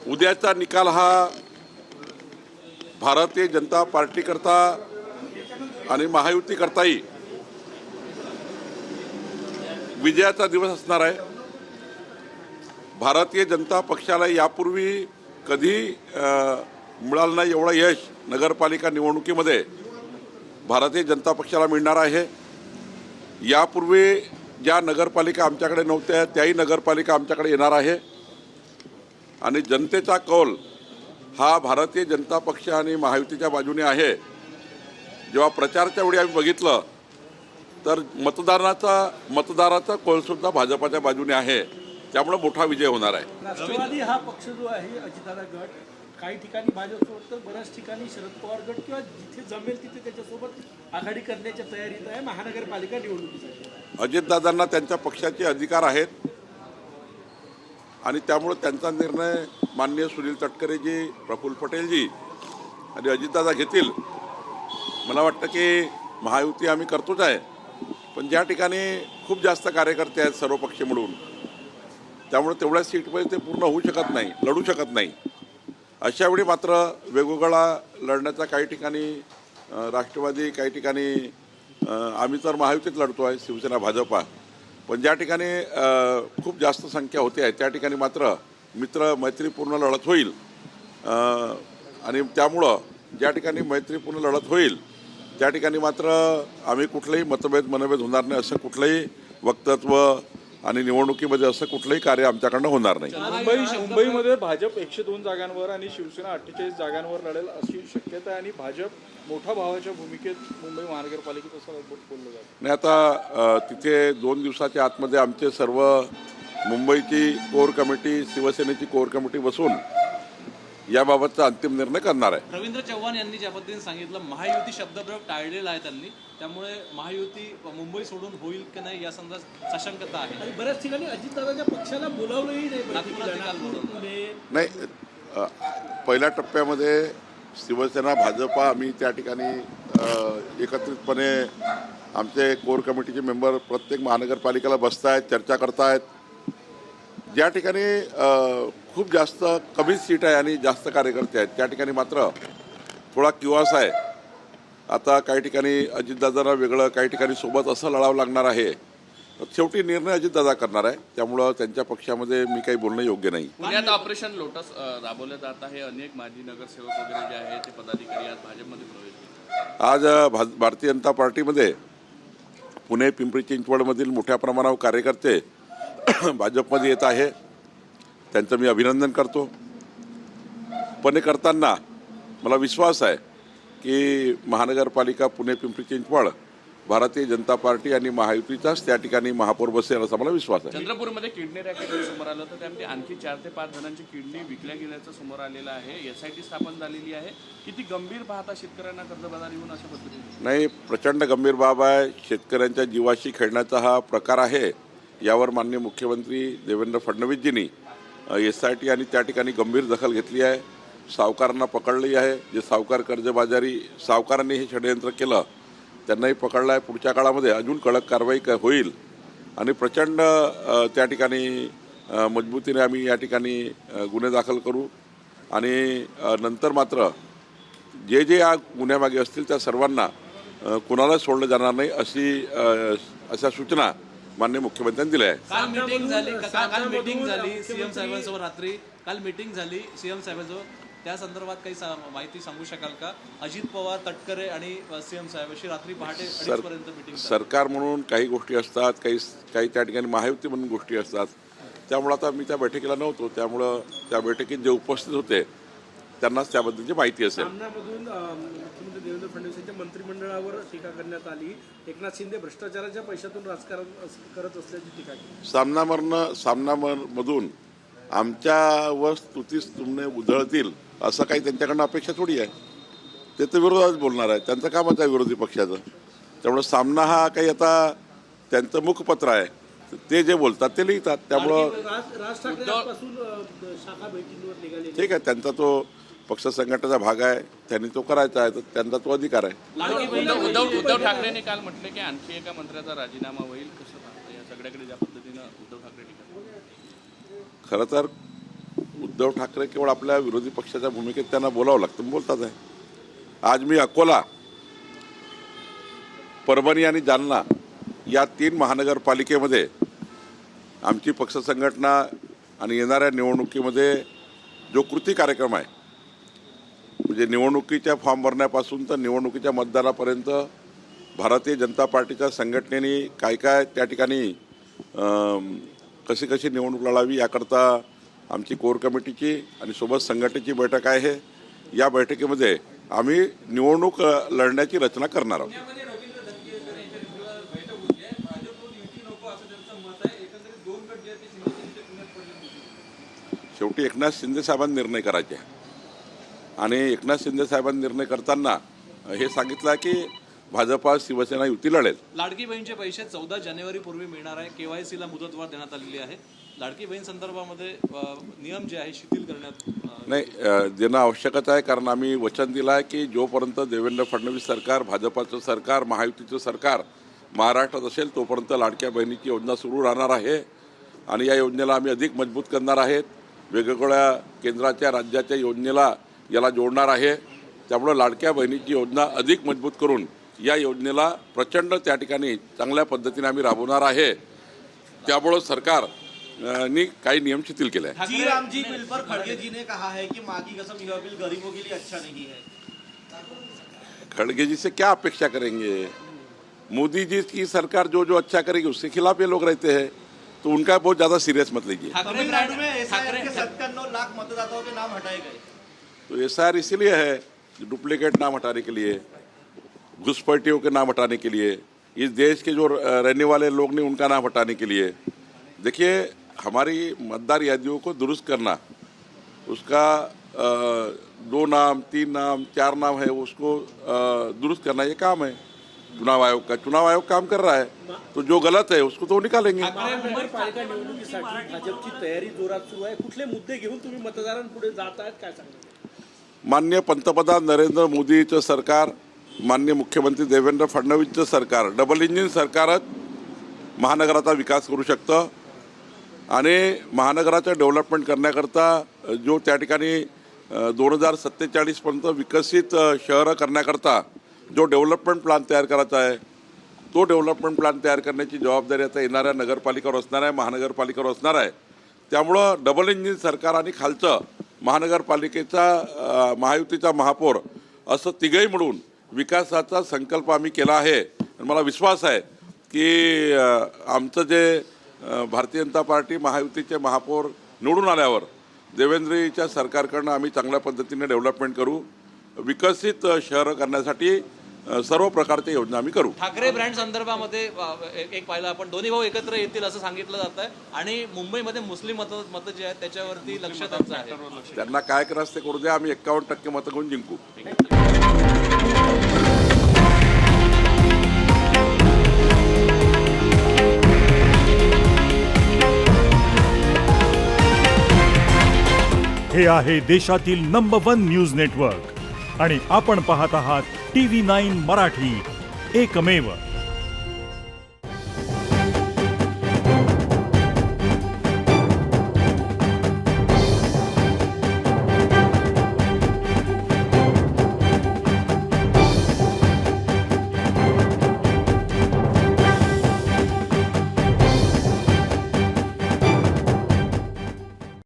उद्याचा निकाल हा भारतीय जनता पार्टीकरता आणि महायुतीकरताही विजयाचा दिवस असणार आहे। भारतीय जनता पक्षाला यापूर्वी कधी मिळालं नाही एवढं यश नगरपालिका निवडणुकीमध्ये भारतीय जनता पक्षाला मिळणार आहे। यापूर्वी ज्या नगरपालिका आमच्याकडे नव्हत्या त्याही नगरपालिका आमच्याकडे येणार आहे आणि जनतेचा कौल हा भारतीय जनता पक्ष आणि महायुतीच्या बाजूने आहे। जेव्हा प्रचाराच्या वेळी आम्ही बघितलं तर मतदाराचा कौलसुद्धा भाजपाच्या बाजूने आहे, त्यामुळे मोठा विजय होणार आहे। राष्ट्रवादी हा पक्ष जो आहे अजितदादा गट काही ठिकाणी भाजपसोबत तर बऱ्याच ठिकाणी शरद पवार गट किंवा जिथे जमेल तिथे त्याच्यासोबत आघाडी करण्याच्या तयारीत आहे महानगरपालिका निवडणुकीसाठी। अजितदादांना त्यांच्या पक्षाचे अधिकार आहेत आणि त्यामुळे त्यांचा निर्णय माननीय सुनील तटकरेजी, प्रफुल्ल पटेलजी आणि अजितदादा घेतील। मला वाटतं की महायुती आम्ही करतोच आहे, पण ज्या ठिकाणी खूप जास्त कार्यकर्ते आहेत सर्व पक्ष मिळून, त्यामुळे तेवढ्या सीटमध्ये ते पूर्ण होऊ शकत नाही, लढू शकत नाही। अशा वेळी मात्र वेगवेगळा लढण्याचा काही ठिकाणी राष्ट्रवादी, काही ठिकाणी आम्ही तर महायुतीत लढतो आहे, शिवसेना भाजपा, पण ज्या ठिकाणी खूप जास्त संख्या होते आहे त्या ठिकाणी मात्र मित्र मैत्रीपूर्ण लढत होईल आणि त्यामुळं ज्या ठिकाणी मैत्रीपूर्ण लढत होईल त्या ठिकाणी मात्र आम्ही कुठलेही मनभेद होणार नाही, असं कुठलंही वक्तव्य आणि निवडणुकीमध्ये असं कुठलंही कार्य आमच्याकडनं होणार नाही। मुंबईमध्ये भाजप 102 जागांवर आणि शिवसेना 48 जागांवर लढेल अशी शक्यता आहे आणि भाजप मोठ्या भावाच्या भूमिकेत मुंबई महानगरपालिकेत असं बोललं जातं। नाही, आता तिथे 2 दिवसाच्या आतमध्ये आमचे सर्व मुंबईची कोर कमिटी, शिवसेनेची कोर कमिटी बसून याबाबतचा अंतिम निर्णय करणार आहे। रवींद्र चव्हाण यांनी ज्या पद्धतीने सांगितलं महायुती शब्दप्रयोग टाळलेला आहे त्यांनी, त्यामुळे महायुती मुंबई सोडून होईल की नाही या संदर्भात साशंकता आहे आणि बऱ्याच ठिकाणी अजितदादाच्या पक्षाला बोलावलंही नाही। पहिल्या टप्प्यामध्ये शिवसेना भाजपा आम्ही त्या ठिकाणी एकत्रितपणे आमचे कोर कमिटीचे मेंबर प्रत्येक महानगरपालिकेला बसतायत, चर्चा करतायत। ज्या ठिकाणी खूप जास्त कमी सीट आहे आणि जास्त कार्यकर्ते आहेत त्या ठिकाणी मात्र थोडा किवास आहे। आता काही ठिकाणी अजितदादांना वेगळं, काही ठिकाणी सोबत असं लढावं लागणार आहे। शेवटी निर्णय अजितदादा करणार आहे, त्यामुळं त्यांच्या पक्षामध्ये मी काही बोलणं योग्य नाही। पुण्यात ऑपरेशन लोटस राबवलं जात आहे, अनेक माजी नगरसेवक वगैरे जे आहेत ते पदाधिकारी आज भाजपमध्ये प्रवेश केले। आज भारतीय जनता पार्टीमध्ये पुणे, पिंपरी चिंचवडमधील मोठ्या प्रमाणावर कार्यकर्ते भाजपमध्ये येत आहे, त्यांचं मी अभिनंदन करतो। पण हे करताना मला विश्वास आहे की महानगरपालिका पुणे, पिंपरी चिंचवड भारतीय जनता पार्टी आणि महायुतीचाच त्या ठिकाणी महापौर बसेल असा मला विश्वास आहे। चंद्रपूरमध्ये किडनी रॅकेट समोर आलं तर त्यामध्ये आणखी 4 ते 5 जणांची किडनी विकल्या गेल्याचं समोर आलेलं आहे। SIT स्थापन झालेली आहे, किती गंभीर पाहता शेतकऱ्यांना कर्जबाजारी होऊन अशा पद्धतीने? नाही, प्रचंड गंभीर बाब आहे। शेतकऱ्यांच्या जीवाशी खेळण्याचा हा प्रकार आहे। यावर माननीय मुख्यमंत्री देवेंद्र फडणवीसजींनी SIT आणि त्या ठिकाणी गंभीर दखल घेतली आहे, सावकारांना पकडली आहे। जे सावकार कर्जबाजारी सावकारांनी हे षडयंत्र केलं त्यांनाही पकडलं आहे। पुढच्या काळामध्ये अजून कडक कारवाई होईल आणि प्रचंड त्या ठिकाणी मजबूतीने आम्ही या ठिकाणी गुन्हे दाखल करू आणि नंतर मात्र जे या गुन्ह्यामागे असतील त्या सर्वांना कुणाला सोडलं जाणार नाही अशा सूचना माननीय मुख्यमंत्र्यांनी दिल्या आहे। काल मीटिंग झाली सीएम साहेबांसोबत रात्री, काल मीटिंग झाली सीएम साहेबांसोबत, त्या संदर्भात काही माहिती सांगू शकाल का? अजित पवार, तटकरे आणि सीएम साहेब अशी रात्री पहाटे 2:30 पर्यंत मीटिंग। सरकार म्हणून काही गोष्टी असतात, काही त्या ठिकाणी महायुती म्हणून गोष्टी असतात, त्यामुळे आता मी त्या बैठकीला नव्हतो, त्यामुळं त्या बैठकीत जे उपस्थित होते त्यांनाच त्याबद्दलची माहिती असेल। सामनामधून मुख्यमंत्री देवेंद्र फडणवीस यांच्या मंत्रिमंडळावर टीका करण्यात आली, एकनाथ शिंदे भ्रष्टाचाराच्या पैशातून राजकारण करत असल्याची टीका केली। सामनामधून आमच्यावर स्तुतीस्तुमने उधळतील असं काही त्यांच्याकडनं अपेक्षा थोडी आहे। ते तर विरोधात बोलणार आहे, त्यांचं कामच आहे विरोधी पक्षाचं। त्यामुळं सामना हा काही आता त्यांचं मुखपत्र आहे, ते जे बोलतात ते लिहितात, त्यामुळं राज ठाकरे आजपासून शाखा भेटींवर निघाले। ठीक आहे, त्यांचा तो पक्ष संघटनेचा भाग आहे, त्यांनी तो करायचा आहे, तर त्यांचा तो अधिकार आहे। उद्धव ठाकरेंनी काल म्हटलं की आणखी एका मंत्र्याचा राजीनामा होईल, कसं पाहता या सगळ्याकडे ज्या पद्धतीनं उद्धव ठाकरे टीका? खरं तर उद्धव ठाकरे केवळ आपल्या विरोधी पक्षाच्या भूमिकेत त्यांना बोलावं लागतं, बोलतात आहे. आज मी अकोला, परभणी आणि जालना या 3 महानगरपालिकेमध्ये आमची पक्ष संघटना आणि येणाऱ्या निवडणुकीमध्ये जो कृती कार्यक्रम आहे, म्हणजे निवडणुकीच्या फॉर्म भरण्यापासून तर निवडणुकीच्या मतदानापर्यंत भारतीय जनता पार्टीच्या संघटनेने काय काय त्या ठिकाणी कशी कशी निवडणूक लढावी याकरता आमची कोर कमिटीची आणि सोबत संघटनेची बैठक आहे. या बैठकीमध्ये आम्ही निवडणूक लढण्याची रचना करणार आहोत. शेवटी एकनाथ शिंदे साहेबांनी निर्णय करायचे आहे आणि एकनाथ शिंदे साहेबांनी निर्णय करताना हे सांगितलं की भाजपा शिवसेना युती लढेल. लाडकी बहीणचे पैसे 14 जानेवारी पूर्वी मिळणार आहे. KYC ला मुदतवाढ देण्यात आलेली आहे. लाडकी बहीण संदर्भामध्ये नियम जे आहे शिथिल करण्यात नाही देणं आवश्यकच आहे, कारण आम्ही वचन दिलं आहे की जोपर्यंत देवेंद्र फडणवीस सरकार, भाजपाचं सरकार, महायुतीचं सरकार महाराष्ट्रात असेल तोपर्यंत लाडक्या बहिणीची योजना सुरू राहणार आहे आणि या योजनेला आम्ही अधिक मजबूत करणार आहेत. वेगवेगळ्या केंद्राच्या राज्याच्या योजनेला याला जोडणार आहे. त्यामुळं लाडक्या बहिणीची योजना अधिक मजबूत करून या योजनेला प्रचंड त्या ठिकाणी चांगल्या पद्धतीने आम्ही राबवणार आहे. त्यामुळं सरकार ने काही नियम शिथिल केले हैं. जी राम जी बिल पर खड़गे जी ने कहा है कि मां की कसम यह बिल गरीबों के लिए अच्छा नहीं है. खड़गे जी से क्या अपेक्षा करेंगे? मोदी जी की सरकार जो जो अच्छा करेगी उसके खिलाफ ये लोग रहते हैं, तो उनका बहुत ज़्यादा सीरियस मत लीजिए. तमिलनाडु में एसआईआर के 97 लाख मतदाताओं के नाम हटाए गए. तो एसआईआर इसीलिए है डुप्लीकेट नाम हटाने के लिए, घुसपैठियों के नाम हटाने के लिए, इस देश के जो रहने वाले लोग ने उनका नाम हटाने के लिए. देखिए, हमारी मतदार यादियों को दुरुस्त करना, उसका 2 नाम 3 नाम 4 नाम है उसको दुरुस्त करना ये काम है चुनाव आयोग का. चुनाव आयोग काम कर रहा है, तो जो गलत है उसको तो निकालेंगे. महानगरपालिका निवडणुकीसाठी भाजपची तयारी जोरात सुरू आहे. कुठले मुद्दे घेऊन तुम्ही मतदारांपुढे जात आहेत, काय सांगता? माननीय पंतप्रधान नरेंद्र मोदीचं सरकार, माननीय मुख्यमंत्री देवेंद्र फडणवीसचं सरकार, डबल इंजिन सरकारच महानगराचा विकास करू शकतं आणि महानगराचं डेव्हलपमेंट करण्याकरता जो त्या ठिकाणी 2047 पर्यंत विकसित शहरं करण्याकरता जो डेव्हलपमेंट प्लॅन तयार करायचा आहे, तो डेव्हलपमेंट प्लॅन तयार करण्याची जबाबदारी आता येणाऱ्या नगरपालिकेवर असणार आहे, महानगरपालिकेवर असणार आहे. त्यामुळं डबल इंजिन सरकार आणि खालचं महानगरपालिकेचा महायुतीचा महापौर असं तिघंही मिळून विकासाचा संकल्प आम्ही केला आहे. मला विश्वास आहे की आमचं जे भारतीय जनता पार्टी महायुतीचे महापौर निवडून आल्यावर देवेंद्रजीच्या सरकारकडनं आम्ही चांगल्या पद्धतीने डेव्हलपमेंट करू, विकसित शहरं करण्यासाठी सर्व प्रकारच्या योजना आम्ही करू. ठाकरे ब्रँड संदर्भामध्ये एक पाहिलं आपण, दोन्ही भाऊ एकत्र येतील असं सांगितलं जात आहे आणि मुंबईमध्ये मुस्लिम मतं जे आहेत त्याच्यावरती लक्ष त्यांचं आहे. त्यांना काय करायचं ते करू द्या, आम्ही 51% मतं घेऊन जिंकू. हे आहे देशातील नंबर 1 न्यूज नेटवर्क आणि आपण पाहत आहात TV9 मराठी, एकमेव.